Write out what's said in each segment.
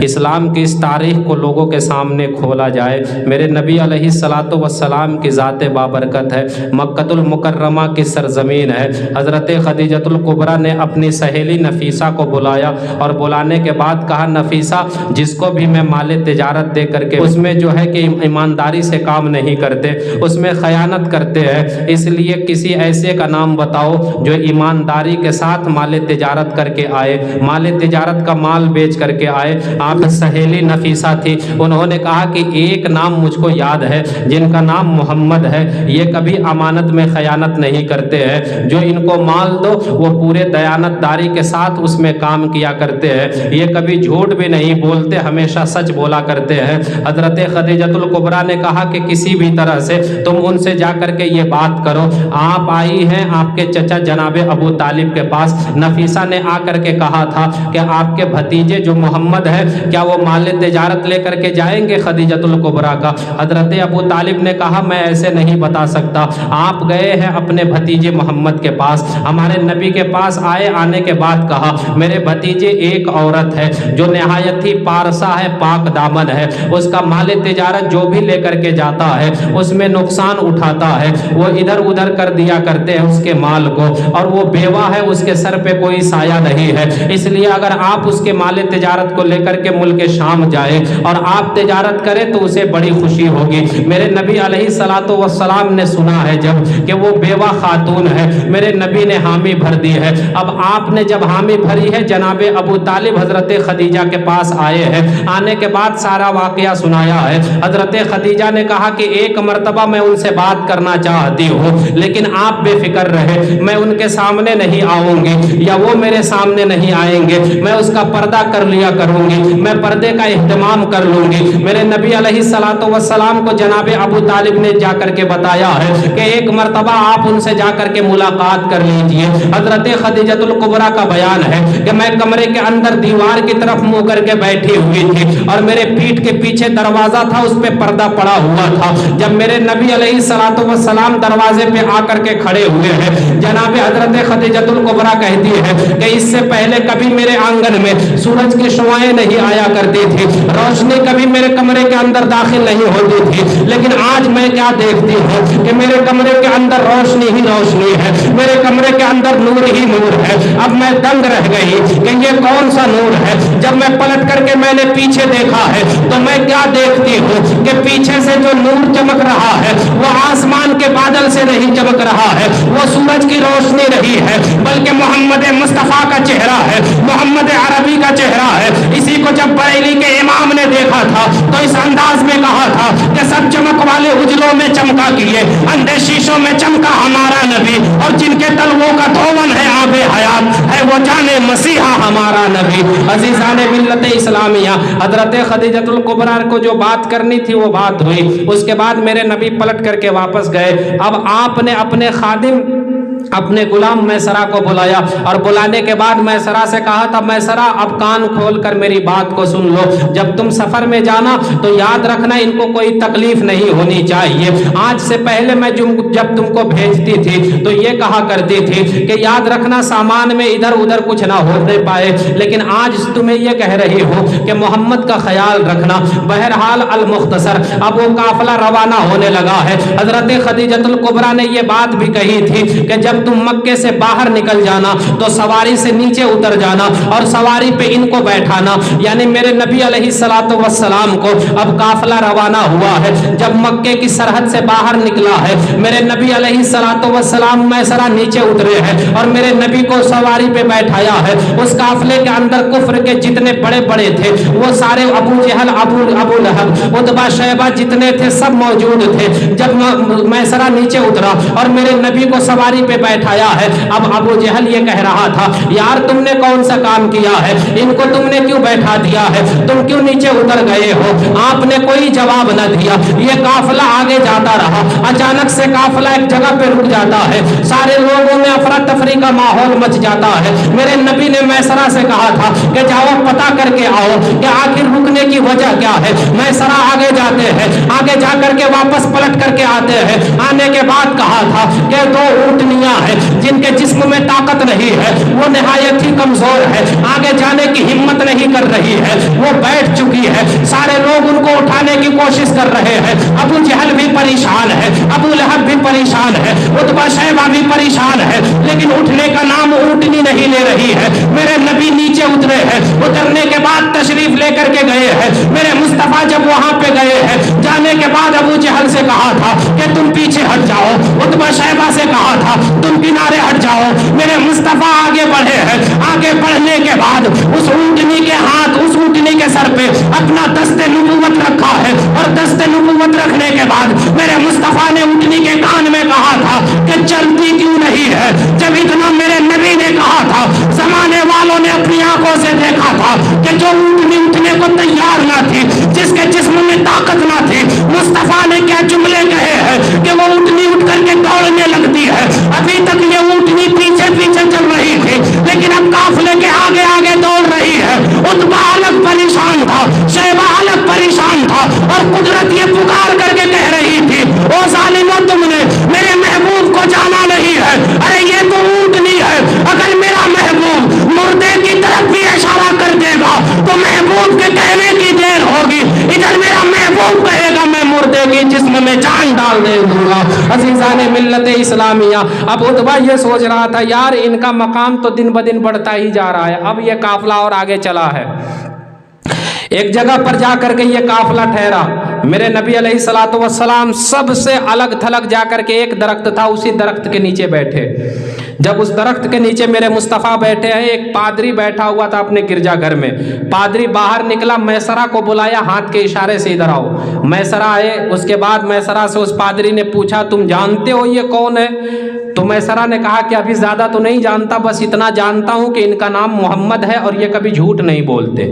اسلام کی اس تاریخ کو لوگوں کے سامنے کھولا جائے۔ میرے نبی علیہ الصلاۃ والسلام کی ذات بابرکت ہے، مکۃ المکرمہ کی سرزمین ہے۔ حضرت خدیجۃ الکبریٰ نے اپنی سہیلی نفیسہ کو بلایا اور بلانے کے بعد کہا، نفیسہ جس کو بھی میں مال تجارت دے کر کے اس میں جو ہے کہ ایمانداری سے کام نہیں کرتے، اس میں خیانت کرتے ہیں، اس لیے کسی ایسے کا نام بتاؤ جو ایمانداری کے ساتھ مال تجارت کر کے آئے، مال تجارت کا مال بیچ کر کے آئے۔ آپ سہیلی نفیسہ تھی، انہوں نے کہا کہ ایک نام مجھ کو یاد ہے جن کا نام محمد ہے، یہ کبھی امانت میں خیانت نہیں کرتے ہیں، جو ان کو مال دو وہ پورے دیانت داری کے ساتھ اس میں کام کیا کرتے ہیں، یہ کبھی جھوٹ بھی نہیں بولتے، ہمیشہ سچ بولا کرتے ہیں۔ حضرت خدیجۃ الکبریٰ نے کہا کہ کسی بھی طرح سے تم ان سے جا کر کے یہ بات کرو۔ آپ آئی ہیں آپ کے چچا جناب ابو طالب کے پاس، نفیسہ نے آ کر کے کہا تھا کہ آپ کے بھتیجے جو محمد ہے کیا وہ مال تجارت لے کر کے جائیں گے خدیجۃ الکبریٰ کا؟ حضرت ابو طالب نے کہا میں ایسے نہیں بتا سکتا، آپ گئے ہیں اپنے بھتیجے محمد کے پاس، ہمارے نبی کے پاس آئے، آنے کے بعد کہا میرے بھتیجے ایک عورت ہے جو نہایت ہی پارسا ہے، پاک دامن ہے، اس کا مال تجارت جو بھی لے کر کے جاتا ہے اس میں نقصان اٹھاتا ہے، وہ ادھر ادھر کر دیا کرتے ہیں اس کے مال کو، اور وہ بیوہ ہے، اس کے سر پہ کوئی سایہ نہیں ہے، اس لیے اگر آپ اس کے مال تجارت کو لے کر کے ملک شام جائے اور آپ تجارت کریں تو اسے بڑی خوشی ہوگی۔ میرے نبی علیہ الصلاۃ والسلام نے سنا ہے جب کہ وہ بیوہ خاتون ہے، میرے نبی نے حامی بھر دی ہے۔ اب آپ نے جب حامی بھری ہے، جناب ابو طالب حضرت خدیجہ کے پاس آئے ہیں، آنے کے بعد سارا واقعہ سنایا ہے۔ حضرت خدیجہ نے کہا کہ ایک مرتبہ میں ان سے بات کرنا چاہتی ہوں لیکن آپ بے فکر رہے، میں ان کے سامنے نہیں آؤں گی یا وہ میرے سامنے نہیں آئیں گے، میں اس کا پردہ کر لیا کروں گی، میں پردے کا اہتمام کر لوں گی۔ میرے نبی علیہ الصلاۃ والسلام کو جناب ابو طالب نے جا کر کے بتایا ہے کہ ایک مرتبہ آپ ان سے جا کر کے ملاقات کر لیجئے۔ حضرت خدیجۃ الکبریٰ کا بیان ہے کہ میں کمرے کے اندر دیوار کی طرف منہ کر کے بیٹھی ہوئی تھی اور میرے پیٹھ کے پیچھے دروازہ تھا، اس پہ پردہ پڑا ہوا تھا۔ جب میرے نبی علیہ الصلاۃ والسلام دروازے پہ آ کر کے کھڑے ہوئے ہیں، جناب حضرت خدیجۃ الکبریٰ کہتی ہے کہ اس سے پہلے کبھی میرے آنگن میں سورج کی شعاعیں نہیں آیا کرتی تھی، روشنی کبھی میرے کمرے کے اندر داخل نہیں ہوتی تھی، لیکن آج میں کیا دیکھتی ہوں کہ میرے کمرے کے اندر روشنی ہی روشنی ہے، میرے کمرے کے اندر نور ہی نور ہے۔ اب میں دنگ رہ گئی کہ یہ کون سا نور ہے۔ جب میں پلٹ کر کے میں نے پیچھے دیکھا ہے تو میں کیا دیکھتی ہوں کہ پیچھے سے جو نور چمک رہا ہے وہ آسمان کے بادل سے نہیں چمک رہا ہے، وہ سورج کی روشنی نہیں ہے، بلکہ محمد مصطفیٰ کا چہرہ ہے، محمد عربی کا چہرہ ہے۔ اسی کو جب بریلی کے امام نے دیکھا تھا تو اس انداز میں کہا تھا کہ سب چمک والے اجلوں میں چمکا کیے، اندھے شیشوں میں چمکا ہمارا نبی، اور جن کے تلووں کا دھون ہے آب حیات ہے وہ جانے مسیحا ہمارا نبی۔ عزیزان ملت اسلامیہ، حضرت خدیجۃ الکبریٰ کو جو بات کرنی تھی وہ بات ہوئی، اس کے بعد میرے نبی پلٹ کر کے واپس گئے۔ اب آپ نے اپنے خادم اپنے غلام میسرہ کو بلایا اور بلانے کے بعد میسرہ سے کہا تھا میسرہ اب کان کھول کر میری بات کو سن لو، جب تم سفر میں جانا تو یاد رکھنا ان کو کوئی تکلیف نہیں ہونی چاہیے۔ آج سے پہلے میں جب تم کو بھیجتی تھی تو یہ کہا کرتی تھی کہ یاد رکھنا سامان میں ادھر ادھر کچھ نہ ہونے پائے، لیکن آج تمہیں یہ کہہ رہی ہوں کہ محمد کا خیال رکھنا۔ بہرحال المختصر اب وہ قافلہ روانہ ہونے لگا ہے۔ حضرت خدیجۃ الکبریٰ نے یہ بات بھی کہی تھی کہ جب تم مکے سے باہر نکل جانا تو سواری سے نیچے اتر جانا اور سواری پہ ان کو بیٹھانا، یعنی میرے نبی علیہ الصلاۃ والسلام کو اب قافلہ روانہ ہوا ہے۔ جب مکے کی سرحد سے باہر نکلا ہے میرے نبی علیہ الصلاۃ والسلام میسرہ نیچے اترے ہیں اور میرے نبی کو سواری پہ بیٹھایا ہے۔ اس قافلے کے اندر کفر کے جتنے بڑے بڑے تھے وہ سارے، ابو جہل، ابو لہب، عتبہ، شیبہ، جتنے تھے سب موجود تھے۔ جب میسرہ نیچے اترا اور میرے نبی کو سواری پہ بیٹھایا ہے، اب ابو جہل یہ کہہ رہا تھا یار تم نے کون سا کام کیا ہے، ان کو تم نے کیوں بیٹھا دیا ہے، تم کیوں نیچے اتر گئے ہو؟ آپ نے کوئی جواب نہ دیا۔ یہ قافلہ آگے جاتا رہا، اچانک سے قافلہ ایک جگہ پہ رک جاتا ہے، سارے لوگوں میں افراتفری کا ماحول مچ جاتا ہے۔ میرے نبی نے میسرہ سے کہا تھا کہ جاؤ پتہ کر کے آؤ کہ آخر رکنے کی وجہ کیا ہے۔ میسرہ آگے جاتے ہیں، آگے جا کر کے واپس پلٹ کر کے آتے ہیں۔ آنے کے بعد کہا تھا کہ 2 اونٹنیاں ہے جن کے جسم میں طاقت نہیں ہے، وہ نہایت ہی کمزور ہے، آگے جانے کی ہمت نہیں کر رہی ہے، وہ بیٹھ چکی ہے، سارے لوگ ان کو اٹھانے کی کوشش کر رہے ہیں، ابو جہل بھی پریشان ہے، ابو لہب بھی پریشان ہے، عتبہ شیبہ بھی پریشان ہے، لیکن اٹھنے کا نام اونٹنی نہیں لے رہی ہے۔ میرے نبی نیچے اترے ہیں، اترنے کے بعد تشریف لے کر کے گئے ہیں، میرے مصطفیٰ جب وہاں پہ گئے ہیں، جانے کے بعد ابو جہل سے کہا تھا کہ تم پیچھے ہٹ جاؤ، عتبہ شیبہ سے کہا تھا تم کنارے ہٹ جاؤ، میرے مصطفیٰ آگے بڑھے ہیں، آگے بڑھنے کے بعد اس اونٹنی کے ہاتھ، اس اونٹنی کے سر پہ اپنا دست نبوت رکھا ہے، اور دست نبوت رکھنے کے بعد میرے مصطفیٰ نے اونٹنی کے کان میں کہا تھا کہ چلتی کیوں نہیں ہے؟ جب اتنا میرے نبی نے کہا تھا، زمانے والوں نے اپنی آنکھوں سے دیکھا تھا کہ جو اونٹنی اٹھنے کو تیار نہ تھی، جس کے جسم میں طاقت نہ تھی، مصطفیٰ نے کیا جملے کہے ہیں کہ وہ اونٹنی اٹھ کر کے دوڑنے لگتی ہے۔ ابھی تک یہ اونٹنی پیچھے پیچھے چل رہی تھی، لیکن اب قافلے کے آگے آگے دوڑ رہی ہے۔ عتبہ الگ پریشان تھا، شیبہ الگ پریشان تھا، اور قدرت یہ پکار کر کے کہہ رہی تھی، او ظالمو تم نے میرے محبوب کو جانا نہیں ہے، ارے یہ تو اونٹنی ہے، اگر میرا محبوب مردے کی طرف بھی اشارہ کر دے گا تو محبوب کے کہنے کی دیر ہوگی، ادھر میرا محبوب کہے گا میں مردے کی جسم میں جان ڈال دے دوں گا۔ عزیزان ملت اسلامیہ، اب عتبہ یہ سوچ رہا تھا یار ان کا مقام تو دن بدن بڑھتا ہی جا رہا ہے، اب یہ قافلہ اور آگے چلا ہے۔ ایک جگہ پر جا کر کے یہ قافلہ ٹھہرا، میرے نبی علیہ الصلوۃ والسلام سب سے الگ تھلگ جا کر کے ایک درخت تھا، اسی درخت کے نیچے بیٹھے۔ جب اس درخت کے نیچے میرے مصطفیٰ بیٹھے ہیں، ایک پادری بیٹھا ہوا تھا اپنے گرجا گھر میں، پادری باہر نکلا، میسرہ کو بلایا، ہاتھ کے اشارے سے ادھر آؤ۔ میسرہ آئے، اس کے بعد میسرہ سے اس پادری نے پوچھا تم جانتے ہو یہ کون ہے؟ تو میسرہ نے کہا کہ ابھی زیادہ تو نہیں جانتا، بس اتنا جانتا ہوں کہ ان کا نام محمد ہے اور یہ کبھی جھوٹ نہیں بولتے،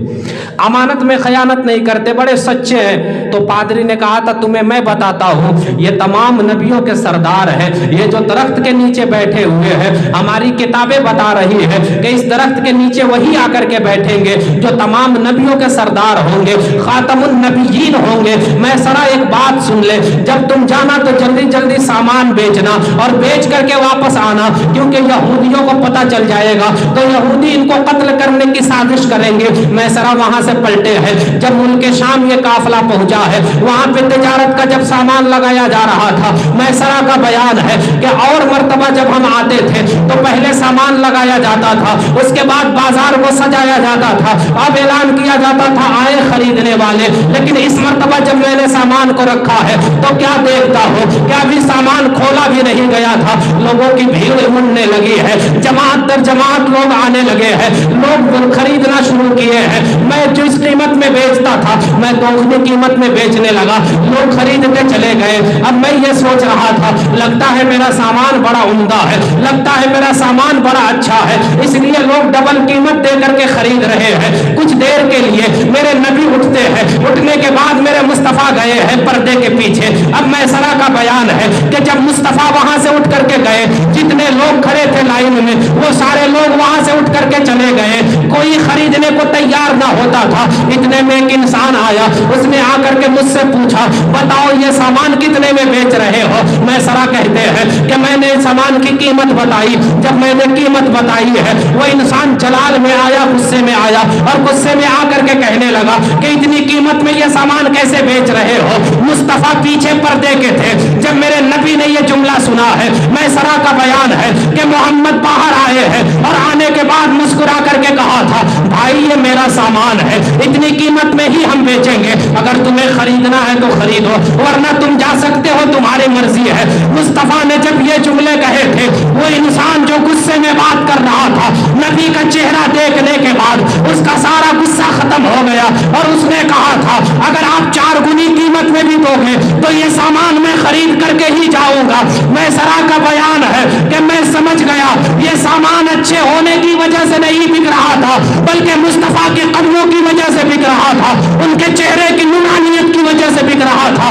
امانت میں خیانت نہیں کرتے، بڑے سچے ہیں۔ تو پادری نے کہا تھا تمہیں میں بتاتا ہوں، یہ تمام نبیوں کے سردار ہیں، یہ جو درخت کے نیچے بیٹھے ہوئے ہیں، ہماری کتابیں بتا رہی ہیں کہ اس درخت کے نیچے وہی آ کر کے بیٹھیں گے جو تمام نبیوں کے سردار ہوں گے، خاتم النبیین ہوں گے۔ میسرہ ایک بات سن لے، جب تم جانا تو جلدی جلدی سامان بیچنا اور بیچ کر کے واپس آنا، کیونکہ یہودیوں کو پتہ چل جائے گا تو یہودی ان کو قتل کرنے کی سازش کریں گے۔ میسرہ وہاں سے پلٹے ہیں، جب ملک شام یہ قافلہ پہنچا ہے، وہاں پہ تجارت کا جب سامان لگایا جا رہا تھا، میسرہ کا بیان ہے کہ اور مرتبہ جب ہم آتے تھے تو پہلے سامان لگایا جاتا تھا، اس کے بعد بازار کو سجایا جاتا تھا، اب اعلان کیا جاتا تھا آئے خریدنے والے، لیکن اس مرتبہ جب میں نے سامان کو رکھا ہے تو کیا دیکھتا ہوں کہ ابھی سامان کھولا بھی نہیں گیا تھا، لوگوں کی بھیڑ اڑنے لگی ہے، جماعت در جماعت لوگ آنے لگے ہیں، لوگ خریدنا شروع کیے ہیں۔ میں جو اس قیمت میں بیچتا تھا میں دوگنی قیمت میں بیچنے لگا، لوگ خریدتے چلے گئے۔ اب میں یہ سوچ رہا تھا لگتا ہے میرا سامان بڑا عمدہ ہے، لگتا ہے میرا سامان بڑا اچھا ہے، اس لیے لوگ ڈبل قیمت دے کر کے خرید رہے ہیں۔ کچھ دیر کے لیے میرے نبی اٹھتے ہیں، اٹھنے کے بعد میرے مصطفیٰ گئے ہیں پردے کے پیچھے۔ اب میسرہ کا بیان ہے کہ جب مصطفیٰ وہاں سے اٹھ کر کے گئے، جتنے لوگ کھڑے تھے لائن میں وہ سارے لوگ وہاں سے اٹھ کر کے چلے گئے، کوئی خریدنے کو تیار نہ ہوتا تھا۔ اتنے میں ایک انسان آیا، اس نے آ کر کے مجھ سے پوچھا بتاؤ یہ سامان کتنے میں بیچ رہے ہو؟ میسرہ کہتے ہیں کہ میں نے سامان کی قیمت بتائی، جب میں نے قیمت بتائی ہے وہ انسان جلال میں آیا، غصے میں آیا، اور غصے میں آ کر کے کہنے لگا کہ اتنی قیمت میں یہ سامان کیسے بیچ رہے ہو؟ مصطفیٰ پیچھے پردے کے تھے، جب میرے نبی نے یہ جملہ سنا ہے، میسرہ کا بیان ہے کہ محمد باہر آئے ہیں اور آنے کے بعد مسکرا کر کے کہا تھا بھائی یہ میرا سامان ہے، اتنی قیمت میں ہی ہم بیچیں گے، اگر تمہیں خریدنا ہے تو خریدو ورنہ تم جا سکتے ہو، تمہاری مرضی ہے۔ مصطفیٰ نے جب یہ جملے کہے تھے، وہ انسان جو غصے میں بات کر رہا تھا، نبی کا چہرہ دیکھنے کے بعد اس کا سارا غصہ ختم ہو گیا اور اس نے کہا تھا اگر آپ 4 گنی قیمت میں بھی دو گے تو یہ سامان میں خرید کر کے ہی جاؤں گا۔ میسرہ کا بیان ہے کہ میں سمجھ گیا یہ سامان اچھے ہونے کی وجہ سے نہیں بک رہا تھا بلکہ مصطفیٰ کے قدموں کی وجہ سے بک رہا تھا، ان کے چہرے کی نورانیت کی وجہ سے بک رہا تھا۔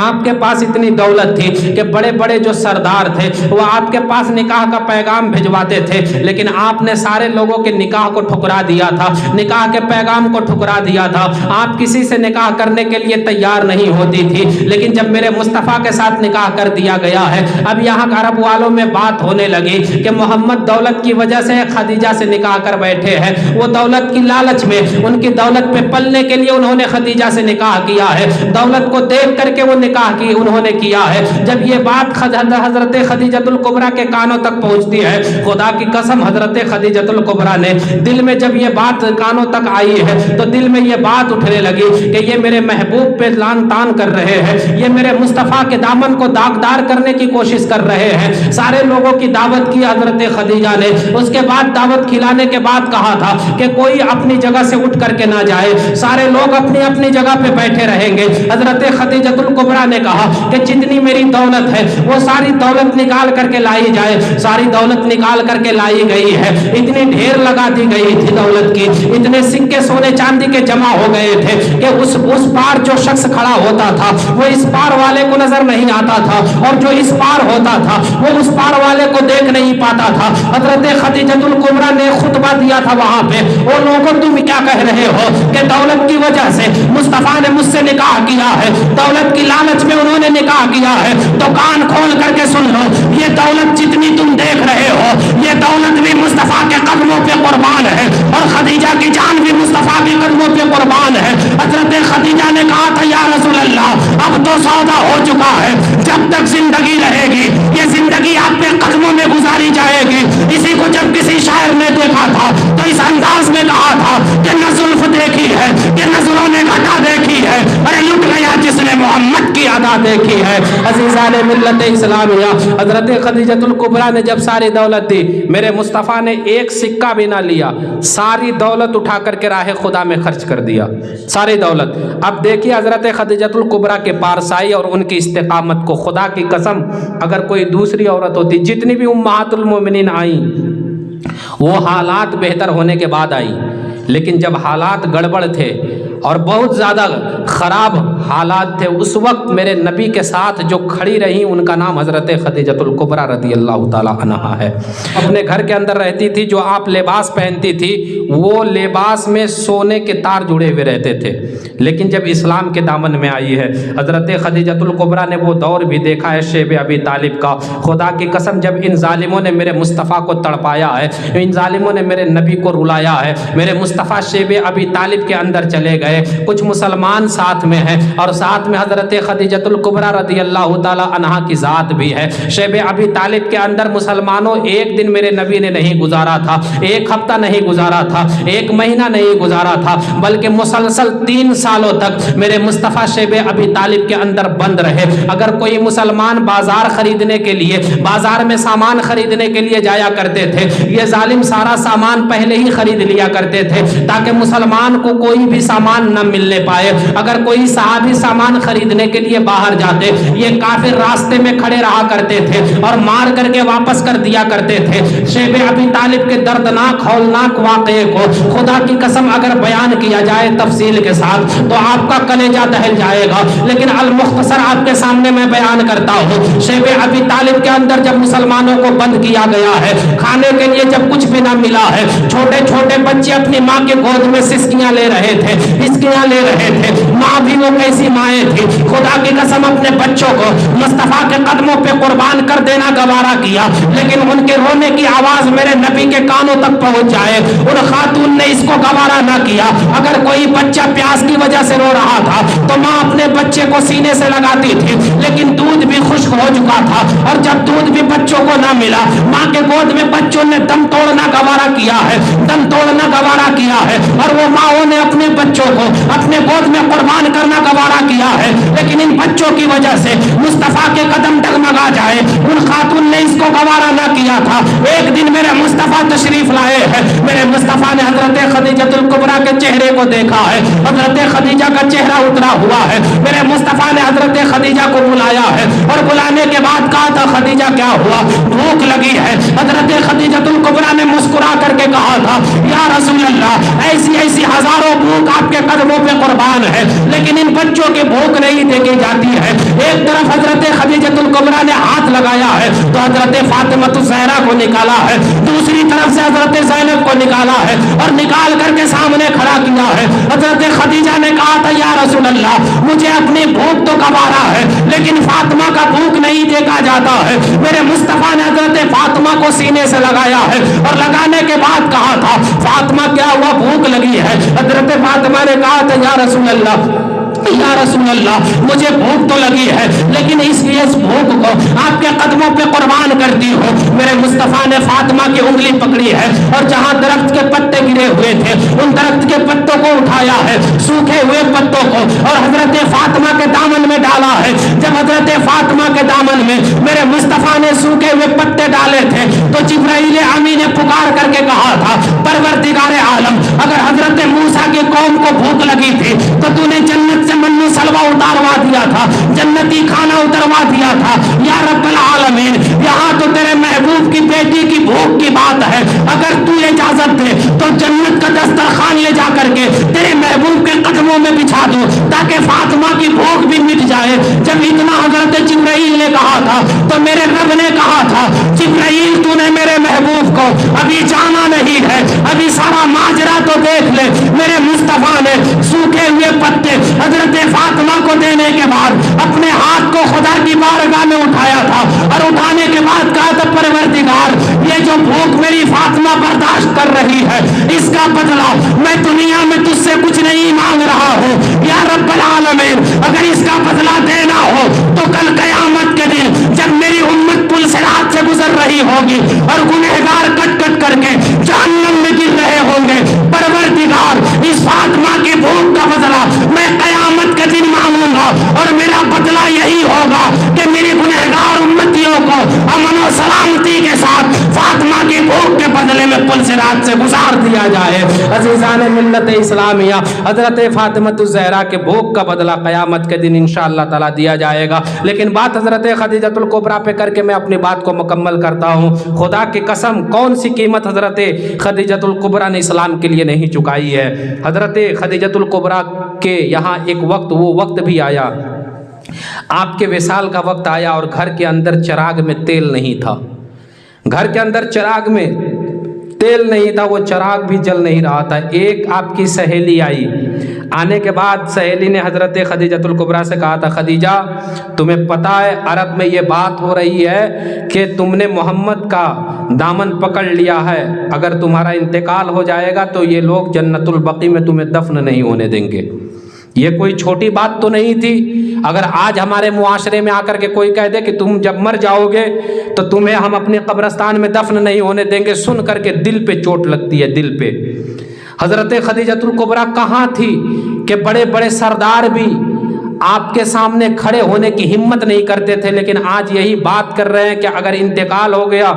آپ کے پاس اتنی دولت تھی کہ بڑے بڑے جو سردار تھے وہ آپ کے پاس نکاح کا پیغام بھجواتے تھے، لیکن آپ نے سارے لوگوں کے نکاح کو ٹھکرا دیا تھا، نکاح کے پیغام کو ٹھکرا دیا تھا، آپ کسی سے نکاح کرنے کے لیے تیار نہیں ہوتی تھی۔ لیکن جب میرے مصطفیٰ کے ساتھ نکاح کر دیا گیا ہے، اب یہاں عرب والوں میں بات ہونے لگی کہ محمد دولت کی وجہ سے خدیجہ سے نکاح کر بیٹھے ہیں، وہ دولت کی لالچ میں ان کی دولت پہ پلنے کے لیے انہوں نے خدیجہ سے نکاح کیا ہے، دولت کو دیکھ کر کے وہ نکاح کی انہوں نے کیا ہے۔ جب یہ بات حضرت خدیجۃ الکبریٰ کے کانوں تک پہنچتی ہے، خدا کی قسم حضرت خدیجۃ الکبریٰ نے دل میں جب یہ بات کانوں تک آئی ہے تو دل میں یہ بات اٹھنے لگی کہ یہ میرے محبوب پہ لان تان کر رہے ہیں، یہ میرے مصطفیٰ کے دامن کو داغدار کرنے کی کوشش کر رہے ہیں۔ سارے لوگوں کی دعوت کی حضرت خدیجہ نے، اس کے بعد دعوت کھلانے کے بعد کہا تھا کہ کوئی اپنی جگہ سے اٹھ کر کے نہ جائے، سارے لوگ اپنی اپنی جگہ پہ بیٹھے رہیں گے۔ حضرت خدیجۃ الکبریٰ نے کہا کہ جتنی میری دولت ہے وہ ساری دولت نکال کر کے لائی جائے، ساری دولت نکال کر کے لائی گئی ہے، اتنی ڈھیر لگا دی گئی تھی دولت کی، اتنے سکے سونے چاندی کے جمع ہو گئے تھے کہ اس پار جو شخص کھڑا ہوتا تھا وہ اس پار والے کو نظر نہیں آتا تھا، اور جو اس پار ہوتا تھا وہ اس پار والے کو دیکھ نہیں پاتا تھا۔ حضرت خدیجۃ الکبریٰ نے خطبہ دیا تھا وہاں پہ، وہ لوگوں تم کیا کہہ رہے ہو کہ دولت کی وجہ سے مصطفیٰ نے مجھ سے نکاح کیا ہے، دولت کی لالچ میں انہوں نے نکاح کیا ہے، تو کان کھول کر کے سن لو، یہ دولت جتنی تم دیکھ رہے ہو یہ دولت بھی مصطفیٰ کے قدموں پہ قربان ہے، اور خدیجہ کی جان بھی مصطفیٰ کے قدموں پہ قربان ہے۔ حضرت خدیجہ نے کہا تھا یا رسول اللہ اب تو سودا ہو چکا ہے، جب تک زندگی رہے گی یہ زندگی آپ کے قدموں میں گزاری جائے گی۔ اسی کو جب کسی شاعر نے دیکھا تھا تو اس انداز میں کہا تھا کہ نہ زلف دیکھی ہے کہ نظروں نے گھٹا دیکھی ہے، ارے لٹ گیا جس نے محمد کی ادا دیکھی ہے۔ عزیزان ملت اسلامیہ، حضرت خدیجۃ الکبریٰ نے جب ساری دولت دی، میرے مصطفیٰ نے ایک سکہ بھی نہ لیا، ساری دولت اٹھا کر کے راہ خدا میں خرچ کر دیا، ساری دولت۔ اب دیکھیے حضرت خدیجۃ الکبریٰ کے پارسائی اور ان کی استقامت کو، خدا کی قسم اگر کوئی دوسری عورت ہوتی، جتنی بھی امہات المومنین آئیں وہ حالات بہتر ہونے کے بعد آئیں، لیکن جب حالات گڑبڑ تھے اور بہت زیادہ خراب حالات تھے، اس وقت میرے نبی کے ساتھ جو کھڑی رہی ان کا نام حضرت خدیجۃ الکبریٰ رضی اللہ تعالیٰ عنہا ہے۔ اپنے گھر کے اندر رہتی تھی، جو آپ لباس پہنتی تھی وہ لباس میں سونے کے تار جڑے ہوئے رہتے تھے، لیکن جب اسلام کے دامن میں آئی ہے حضرت خدیجۃ الکبریٰ نے وہ دور بھی دیکھا ہے شیب ابی طالب کا۔ خدا کی قسم جب ان ظالموں نے میرے مصطفیٰ کو تڑپایا ہے، ان ظالموں نے میرے نبی کو رلایا ہے، میرے مصطفیٰ شیب ابی طالب کے اندر چلے گئے، کچھ مسلمان ساتھ میں ہیں اور ساتھ میں حضرت خدیجۃ الکبریٰ رضی اللہ تعالی عنہا کی ذات بھی ہے۔ شیب ابی طالب کے اندر مسلمانوں ایک دن میرے نبی نے نہیں گزارا تھا، ایک ہفتہ نہیں گزارا تھا، ایک مہینہ نہیں گزارا تھا، بلکہ مسلسل 3 سالوں تک میرے مصطفیٰ شیب ابی طالب کے اندر بند رہے۔ اگر کوئی مسلمان بازار خریدنے کے لیے، بازار میں سامان خریدنے کے لیے جایا کرتے تھے، یہ ظالم سارا سامان پہلے ہی خرید لیا کرتے تھے تاکہ مسلمان کو کوئی بھی سامان نہ ملنے پائے۔ اگر کوئی صحابی سامان خریدنے کے لیے باہر جاتے، یہ کافر راستے میں کھڑے رہا کرتے تھے اور مار کر کے واپس کر دیا کرتے تھے۔ شیب ابی طالب کے دردناک ہولناک واقعے کو خدا کی قسم اگر بیان کیا جائے تفصیل کے ساتھ تو آپ کا کلیجہ دہل جائے گا، لیکن المختصر آپ کے سامنے میں بیان کرتا ہوں۔ شیب ابی طالب کے اندر جب مسلمانوں کو بند کیا گیا ہے، کھانے کے لیے جب کچھ بھی نہ ملا ہے، چھوٹے چھوٹے بچے اپنی ماں کے گود میں سسکیاں لے رہے تھے، ہسکیاں لے رہے تھے، ماں بھی وہ کیسی مائیں تھی، خدا کی قسم اپنے بچوں کو مصطفیٰ کے قدموں پہ قربان کر دینا گوارا کیا، لیکن ان کے رونے کی آواز میرے نبی کے کانوں تک پہنچ جائے، ان خاتون نے اس کو گوارا نہ کیا۔ اگر کوئی بچہ پیاس کی وجہ سے رو رہا تھا تو ماں اپنے بچے کو سینے سے لگاتی تھی، لیکن دودھ بھی خشک ہو چکا تھا، اور جب دودھ بھی بچوں کو نہ ملا، ماں کے گود میں بچوں نے دم توڑنا گوارا کیا ہے، دم توڑنا گوارا کیا ہے، اور وہ ماؤں نے اپنے بچوں کو اپنے گود میں قربان کرنا گوارا کیا ہے، لیکن ان بچوں کی وجہ سے مصطفیٰ کے قدم ڈگمگا جائے، ان خاتون نے اس کو گوارا نہ کیا تھا۔ ایک دن میرے مصطفیٰ تشریف لائے ہیں، میرے مصطفیٰ نے حضرت خدیجۃ الکبریٰ کے چہرے کو دیکھا ہے، حضرت خدیجہ کا چہرہ اترا ہوا ہے، میرے مصطفیٰ نے حضرت خدیجہ کو بلایا ہے، اور بلانے کے بعد کہا تھا خدیجہ کیا ہوا، بھوک لگی ہے۔ حضرت خدیجۃ الکبریٰ نے مسکرا کر کے کہا کہا تھا یا رسول اللہ ایسی ایسی ہزاروں بھوک آپ کے قدموں پہ قربان ہے لیکن ان بچوں کی بھوک نہیں دیکھی جاتی ہے. ایک طرف حضرت خدیجۃ الکبریٰ نے ہاتھ لگایا ہے تو حضرت فاطمہ الزہرا کو نکالا ہے, دوسری طرف سے حضرت زینب کو نکالا ہے اور نکال کر کے سامنے کھڑا کیا ہے. حضرت خدیجہ نے کہا تھا یا رسول اللہ مجھے اپنی بھوک تو گوارا ہے لیکن فاطمہ کا بھوک نہیں دیکھا جاتا ہے. میرے مصطفیٰ نے حضرت فاطمہ کو سینے سے لگایا ہے اور لگانے کے بعد کہا تھا فاطمہ کیا ہوا بھوک لگی ہے؟ حضرت فاطمہ نے کہا تھا یا رسول اللہ یا رسول اللہ مجھے بھوک تو لگی ہے لیکن اس لیے اس بھوک کو آپ کے قدموں پہ قربان کرتی ہوں. میرے مصطفیٰ نے فاطمہ کی انگلی پکڑی ہے اور جہاں درخت کے پتے گرے ہوئے تھے ان درخت کے پتوں کو اٹھایا ہے, سوکھے ہوئے پتوں کو, اور حضرت فاطمہ کے دامن میں ڈالا ہے. جب حضرت فاطمہ کے دامن میں میرے مصطفیٰ نے سوکھے ہوئے پتے ڈالے تھے تو جبرائیل امی نے پکار کر کے کہا تھا پروردگار عالم اگر حضرت موسیٰ کی قوم کو بھوک لگی تھی تو تو نے جنت سے منو سلوا اتاروا دیا تھا, جنتی کھانا اتروا دیا تھا. یا رب العالمین یہاں تو تیرے محبوب کی بیٹی کی بھوک کی بات ہے, اگر تو اجازت دے تو جنت کا دسترخوان لے جا کر کے تیرے محبوب کے قدموں میں بچھا دو تاکہ فاطمہ کی بھوک بھی مٹ جائے. جب اتنا حضرت جبرائیل نے کہا تھا تو میرے رب نے کہا تھا جبرائیل تو نے میرے محبوب کو ابھی جانا نہیں ہے, ابھی سارا ماجرا تو دیکھ لے. میرے مصطفیٰ نے سوکھے ہوئے پتے حضرت فاطمہ کو دینے کے بعد اپنے ہاتھ کو خدا کی بارگاہ میں اٹھایا تھا اور اٹھانے کے بعد کہا تھا پروردگار یہ جو بھوک میری فاطمہ برداشت کر رہی ہے اس کا بدلہ میں دنیا میں تجھ سے کچھ نہیں مانگ رہا ہوں. یا رب العالمین اگر اس کا بدلہ دینا ہو تو کل قیامت کے دن جب میری امت پل صراط سے گزر رہی ہوگی اور گنہگار کٹ کٹ کر کے جہنم میں گر رہے ہوں گے, پروردگار اس فاطمہ کی بھوک کا بدلہ میں قیامت کے دن مانگوں گا اور میرا بدلہ یہی ہوگا کہ میری گنہگار امتیوں کو امن و سلامتی کے ساتھ فاطمہ کی بھوک کے بدلے میں پل صراط سے گزار دیا جائے. عزیزان ملت اسلامیہ حضرت فاطمہ الزہرا کے بھوک کا بدلہ قیامت کے دن انشاءاللہ تعالی دیا جائے گا. لیکن بات حضرت خدیجۃ الکبریٰ پہ کر کے میں اپنی بات کو مکمل کرتا ہوں. خدا کی قسم کون سی قیمت حضرت خدیجۃ الکبریٰ نے اسلام کے لیے نہیں چکائی ہے. حضرت خدیجۃ الکبریٰ کے یہاں ایک وقت وہ وقت بھی آیا, آپ کے وصال کا وقت آیا اور گھر کے اندر چراغ میں تیل نہیں تھا. گھر کے اندر چراغ میں تیل نہیں تھا, وہ چراغ بھی جل نہیں رہا تھا. ایک آپ کی سہیلی آئی, آنے کے بعد سہیلی نے حضرت خدیجۃ الکبریٰ سے کہا تھا خدیجہ تمہیں پتہ ہے عرب میں یہ بات ہو رہی ہے کہ تم نے محمد کا دامن پکڑ لیا ہے, اگر تمہارا انتقال ہو جائے گا تو یہ لوگ جنت البقیع میں تمہیں دفن نہیں ہونے دیں گے. یہ کوئی چھوٹی بات تو نہیں تھی. اگر آج ہمارے معاشرے میں آ کر کے کوئی کہہ دے کہ تم جب مر جاؤ گے تو تمہیں ہم اپنے قبرستان میں دفن نہیں ہونے دیں گے, سن کر کے دل پہ چوٹ لگتی ہے, دل پہ. حضرت خدیجۃ الکبریٰ کہاں تھی کہ بڑے بڑے سردار بھی آپ کے سامنے کھڑے ہونے کی ہمت نہیں کرتے تھے, لیکن آج یہی بات کر رہے ہیں کہ اگر انتقال ہو گیا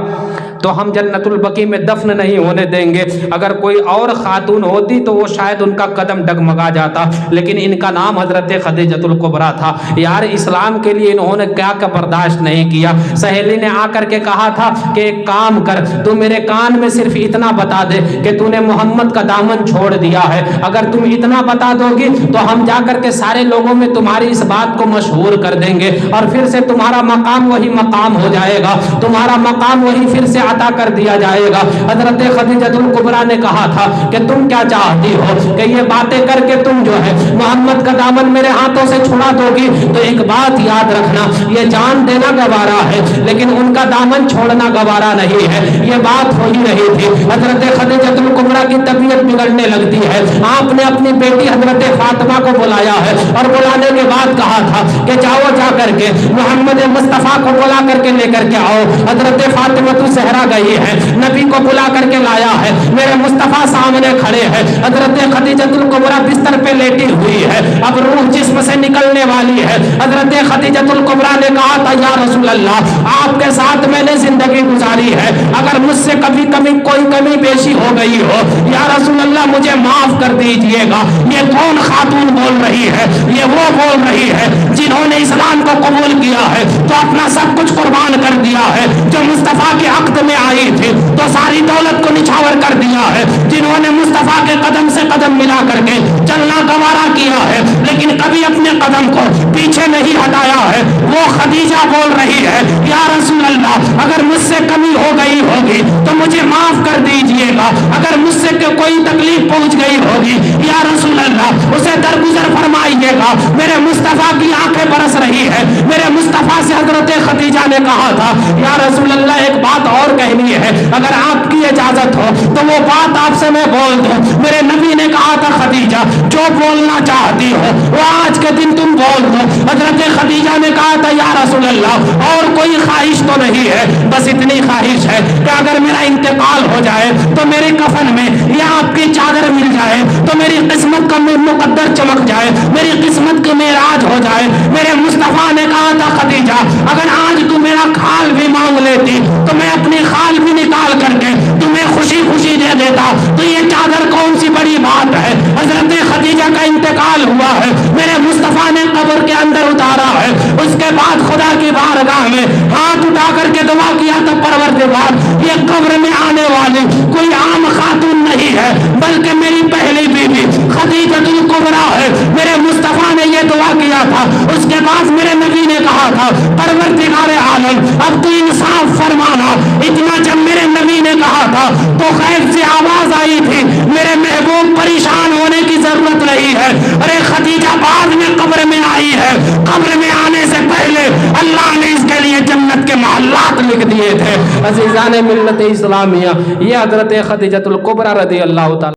تو ہم جنت البقیع میں دفن نہیں ہونے دیں گے. اگر کوئی اور خاتون ہوتی تو وہ شاید ان کا قدم ڈگمگا جاتا, لیکن ان کا نام حضرت خدیجۃ الکبریٰ تھا. یار اسلام کے لیے انہوں نے کیا برداشت نہیں کیا. سہیلی نے آ کر کے کہا تھا کہ ایک کام کر, تو میرے کان میں صرف اتنا بتا دے کہ تو نے محمد کا دامن چھوڑ دیا ہے. اگر تم اتنا بتا دو گی تو ہم جا کر کے سارے لوگوں میں تمہاری اس بات کو مشہور کر دیں گے اور پھر سے تمہارا مقام وہی مقام ہو جائے گا, تمہارا مقام وہی پھر سے عطا کر دیا جائے گا. حضرت خدیجۃ الکبریٰ نے کہا تھا کہ تم کیا چاہتی ہو کہ یہ باتیں کر کے تم جو ہے محمد کا دامن میرے ہاتھوں سے چھڑا دو گی, تو ایک بات یاد رکھنا, یہ جان دینا گوارا ہے لیکن ان کا دامن چھوڑنا گوارا نہیں ہے. یہ بات ہو ہی رہی تھی. حضرت خدیجۃ الکبریٰ کی طبیعت بگڑنے لگتی ہے. آپ نے اپنی بیٹی حضرت فاطمہ کو بلایا ہے اور بلانے کے بعد کہا تھا کہ جاؤ جا کر کے محمد مصطفیٰ کو بلا کر کے لے کر کے آؤ. حضرت فاطمہ الزہرا گئی ہے, نبی کو بلا کر کے لایا ہے, میرے مصطفیٰ سامنے کھڑے ہیں. حضرت خدیجۃ الکبریٰ بستر پہ لیٹی ہوئی ہے, اب روح جسم سے نکلنے والی ہے. حضرت خدیجۃ الکبریٰ نے کہا تھا یا رسول اللہ آپ کے ساتھ میں نے زندگی گزاری ہے, اگر مجھ سے کبھی کوئی کمی بیشی ہو گئی ہو یا رسول اللہ مجھے معاف کر دیجئے گا. یہ کون خاتون بول رہی ہے؟ یہ وہ بول رہی ہے جنہوں نے اسلام کو قبول کیا ہے تو اپنا سب کچھ قربان کر دیا ہے, جو مصطفیٰ کے عقد میں آئی تھی تو ساری دولت کو نچھاور کر دیا ہے، جنہوں نے مصطفیٰ کے قدم سے قدم ملا کر کے چلنا گوارا کیا ہے لیکن کبھی اپنے قدم کو پیچھے نہیں ہٹایا ہے، وہ خدیجہ بول رہی ہے یا رسول اللہ اگر مجھ سے کمی ہو گئی ہوگی تو مجھے معاف کر دیجئے گا، اگر مجھ سے کوئی تکلیف پہنچ گئی ہوگی یا رسول اللہ اسے درگزر فرمائیے گا۔ میرے مصطفیٰ کی آنکھیں برس رہی ہے، میرے مصطفیٰ سے حضرت خدیجہ نے کہا تھا یا رسول اللہ ایک بات اور کہنی ہے، اگر آپ کی اجازت ہو تو وہ بات آپ سے میں بول دوں۔ میرے نبی نے کہا تھا خدیجہ جو بولنا چاہتی ہو وہ آج کے دن تم بول دو۔ حضرت خدیجہ نے کہا تھا یا رسول اللہ اور کوئی خواہش تو نہیں ہے، بس اتنی خواہش ہے کہ اگر میرا انتقال ہو جائے تو میرے کفن میں یا آپ کی چادر مل جائے تو میری قسمت کا مقدر چمک جائے، میری قسمت کی معراج ہو جائے۔ میرے مصطفیٰ نے کہا تھا خدیجہ اگر آج تو میرا کھال بھی مانگ لیتی تو میں اپنی خال بھی نکال کر کے تمہیں خوشی خوشی دے دیتا، تو یہ چادر کون سی بڑی بات ہے۔ حضرت خدیجہ کا انتقال ہوا ہے، میرے مصطفیٰ نے قبر کے اندر اتارا ہے، اس کے بعد خدا کی بارگاہ میں ہاتھ اٹھا کر کے دعا کیا تو پروردگار یہ قبر میں آنے والی کوئی عام خاتون نہیں ہے بلکہ میری پہلی بیوی خدیجۃ الکبریٰ ہے۔ میرے مصطفیٰ نے یہ دعا کیا تھا، اس کے بعد میرے نبی نے کہا تھا پروردگار عالم اب تو انصاف فرمانا۔ اتنا جب میرے نبی نے کہا تھا تو خیر سے آواز آئی تھی میرے محبوب پریشان ہونے کی ضرورت نہیں ہے، ارے خدیجہ بعد میں قبر میں آئی ہے، قبر میں آنے سے پہلے اللہ نے اس کے لیے جنت کے محلات لکھ دیے تھے۔ عزیزان ملت اسلامیہ یہ حضرت خدیجۃ الکبریٰ رضی اللہ تعالی